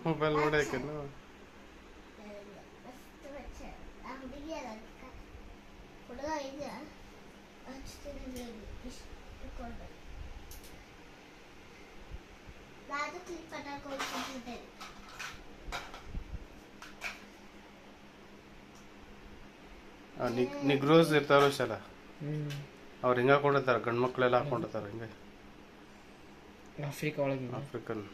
Mobile ನೋಡಕ್ಕೆ ನಿಗ್ರೋಸ್ ಇರ್ತಾರೋ ಶಲ ಅವ್ರು ಹಿಂಗೆ ಹಾಕೊಂಡಿರ್ತಾರೆ, ಗಂಡು ಮಕ್ಕಳೆಲ್ಲ ಹಾಕೊಂಡಿರ್ತಾರೆ ಹಿಂಗೆ. ಆಫ್ರಿಕಾ ಒಳಗೆ ಆಫ್ರಿಕನ್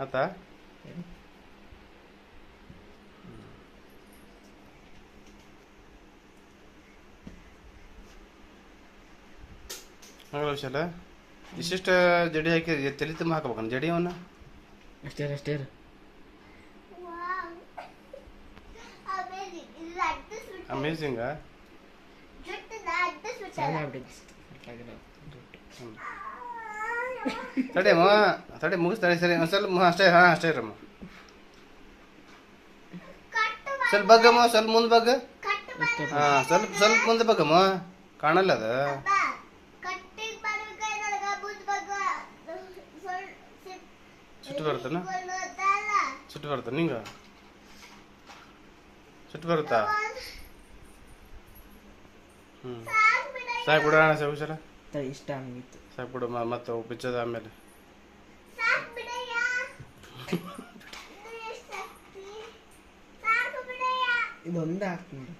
ಆತಾ ಹಂಗಲ್ಲ ವಿಶಾಲ, ಇಷ್ಟಿಷ್ಟು ಜಡಿ ಹಾಕಿ ತಲೆ ತುಂಬ ಹಾಕ್ಬೇಕನ್ನ ಜಡಿ ಅವನ್ನ. ಅಷ್ಟೇ ಅಷ್ಟೇ ಅಮೇಝಿಂಗ. ತಡೆಯಮ್ಮ ತಡೆ ಮುಗಿಸ್ತಾಳೆ. ಸರಿ ಒಂದ್ಸಲ ಅಷ್ಟೇ. ಹಾಂ ಅಷ್ಟೇ ಇರಮ್ಮ. ಸ್ವಲ್ಪ ಬಗ್ಗಮ್ಮ, ಸ್ವಲ್ಪ ಮುಂದೆ ಬಗ್ಗ. ಹಾಂ ಸ್ವಲ್ಪ ಮುಂದೆ ಬಗ್ಗಮ್ಮ, ಕಾಣಲ್ಲ ಅದು. ಸಿಟ್ಟು ಬರುತ್ತನ? ಸಿಟ್ಟು ಬರುತ್ತ ನಿಂಗ? ಸಿಟ್ಟು ಬರುತ್ತಾ? ಸಾಕು ಬಿಡೋಣ ಹುಷಾರ. ಇಷ್ಟ ಆಗಿತ್ತು ಸಾಕು ಬಿಡು, ಮತ್ತೆ ಬಿಚ್ಚದ ಆಮೇಲೆ. ಇದೊಂದು ಹಾಕ್ತೀನಿ.